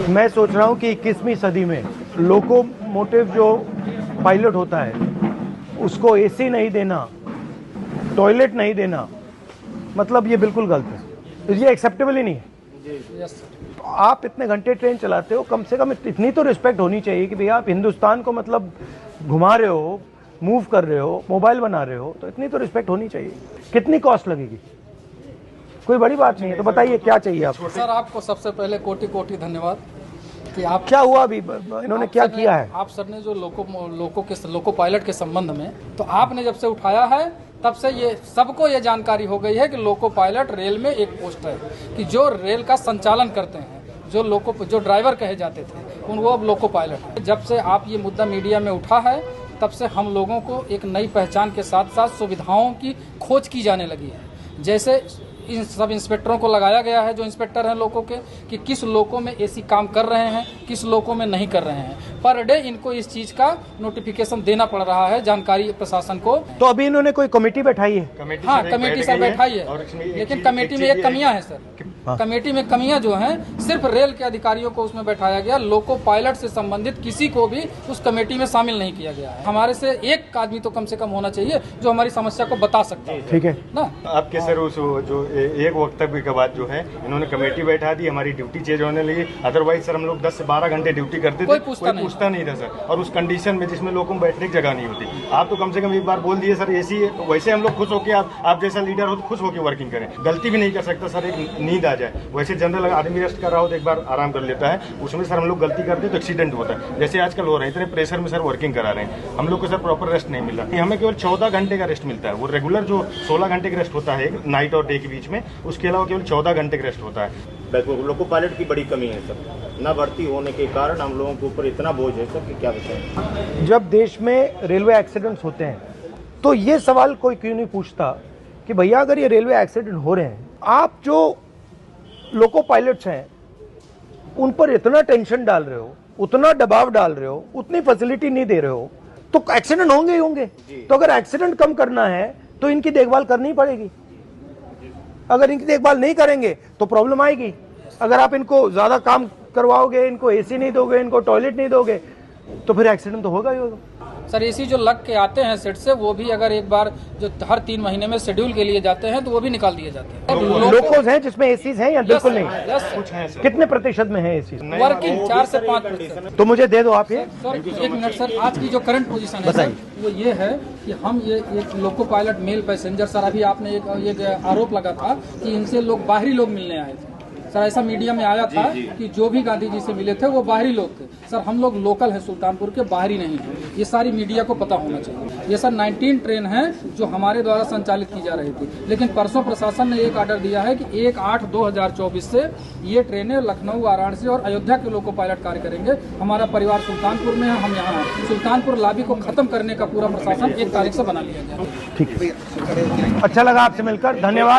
मैं सोच रहा हूँ कि 21वीं सदी में लोकोमोटिव जो पायलट होता है उसको एसी नहीं देना, टॉयलेट नहीं देना, मतलब ये बिल्कुल गलत है, ये एक्सेप्टेबल ही नहीं है। तो आप इतने घंटे ट्रेन चलाते हो, कम से कम इतनी तो रिस्पेक्ट होनी चाहिए कि भैया आप हिंदुस्तान को मतलब घुमा रहे हो, मूव कर रहे हो, मोबाइल बना रहे हो, तो इतनी तो रिस्पेक्ट होनी चाहिए। कितनी कॉस्ट लगेगी? कोई बड़ी बात नहीं है, तो बताइए क्या चाहिए आपको? सर आपको सबसे पहले कोटि कोटि धन्यवाद कि आप क्या हुआ अभी, इन्होंने क्या किया है? आप सर ने जो लोको पायलट के संबंध में तो आपने जब से उठाया है तब से ये सबको ये जानकारी हो गई है कि लोको पायलट रेल में एक पोस्ट है कि जो रेल का संचालन करते हैं, जो ड्राइवर कहे जाते थे वो अब लोको पायलट है। जब से आप ये मुद्दा मीडिया में उठा है तब से हम लोगों को एक नई पहचान के साथ साथ सुविधाओं की खोज की जाने लगी है। जैसे इन सब इंस्पेक्टरों को लगाया गया है, जो इंस्पेक्टर हैं लोगों के, कि किस लोकों में एसी काम कर रहे हैं, किस लोकों में नहीं कर रहे हैं। पर डे इनको इस चीज़ का नोटिफिकेशन देना पड़ रहा है जानकारी प्रशासन को। तो अभी इन्होंने कोई कमेटी बैठाई है? हाँ, कमेटी सर बैठाई है, लेकिन कमेटी में एक कमियां हैं सर। कमेटी में कमियां जो हैं, सिर्फ रेल के अधिकारियों को उसमें बैठाया गया, लोको पायलट से संबंधित किसी को भी उस कमेटी में शामिल नहीं किया गया है। हमारे से एक आदमी तो कम से कम होना चाहिए जो हमारी समस्या को बता सकता है। ठीक है ना? आपके सर उस जो एक वक्तव्य के बाद जो है इन्होंने कमेटी बैठा दी, हमारी ड्यूटी चेंज होने लगी। अदरवाइज सर हम लोग 10 से 12 घंटे ड्यूटी करते थे, कोई पूछता नहीं था सर। और उस कंडीशन में जिसमें लोगों को बैठने की जगह नहीं होती, आप तो कम से कम एक बार बोल दिए सर एसी। वैसे हम लोग खुश होकर आप जैसा लीडर हो तो खुश होकर वर्किंग करें। गलती भी नहीं कर सकता सर, एक नींद आ जाए। वैसे जनरल आदमी रेस्ट कर रहा हो तो एक बार आराम कर लेता है, उसमें सर हम लोग गलती करते तो एक्सीडेंट होता है। जैसे आजकल हो रहे हैं, इतने प्रेशर में सर वर्किंग करा रहे हैं, हम लोग को सर प्रॉपर रेस्ट नहीं मिल रहा। हमें केवल 14 घंटे का रेस्ट मिलता है। वो रेगुलर जो 16 घंटे का रेस्ट होता है नाइट और डे के बीच में, उसके अलावा केवल 14 घंटे का रेस्ट होता है। लोको पायलट की बड़ी कमी है सर, न भर्ती होने के कारण हम लोगों के ऊपर इतना बोझ है सर कि क्या बताएं। जब देश में रेलवे एक्सीडेंट्स होते हैं तो ये सवाल कोई क्यों नहीं पूछता कि भैया अगर ये रेलवे एक्सीडेंट हो रहे हैं, आप जो लोको पायलट्स हैं उन पर इतना टेंशन डाल रहे हो, उतना दबाव डाल रहे हो, उतनी फैसिलिटी नहीं दे रहे हो, तो एक्सीडेंट होंगे ही होंगे। तो अगर एक्सीडेंट कम करना है तो इनकी देखभाल करनी पड़ेगी। अगर इनकी देखभाल नहीं करेंगे तो प्रॉब्लम आएगी। अगर आप इनको ज्यादा काम करवाओगे, इनको एसी नहीं दोगे, इनको टॉयलेट नहीं दोगे, तो फिर एक्सीडेंट तो होगा ही होगा। सर एसी जो लग के आते हैं सेट से, वो भी अगर एक बार जो हर 3 महीने में शेड्यूल के लिए जाते हैं तो वो भी निकाल दिए जाते हैं। लोकोस हैं जिसमें एसीज हैं या बिल्कुल नहीं? कुछ है। कितने प्रतिशत में है एसी? वर्किंग 4 से 5%। तो मुझे दे दो आप ये। सर 1 मिनट सर, आज की जो करंट पोजीशन है सर, वो ये है कि हम ये एक loco pilot mail passenger, sir अभी आपने एक आरोप लगा था कि इनसे लोग बाहरी लोग मिलने आए थे। सर ऐसा मीडिया में आया था कि जो भी गांधी जी से मिले थे वो बाहरी लोग थे। सर हम लोग लोकल हैं, सुल्तानपुर के, बाहरी नहीं हैं। ये सारी मीडिया को पता होना चाहिए। ये सर 19 ट्रेन है जो हमारे द्वारा संचालित की जा रही थी, लेकिन परसों प्रशासन ने एक ऑर्डर दिया है कि 1/8/2024 से ये ट्रेनें लखनऊ, वाराणसी और अयोध्या के लोको पायलट कार्य करेंगे। हमारा परिवार सुल्तानपुर में है, हम यहाँ हैं। सुल्तानपुर लॉबी को खत्म करने का पूरा प्रशासन 1 तारीख से बना लिया गया। ठीक है, अच्छा लगा आपसे मिलकर, धन्यवाद।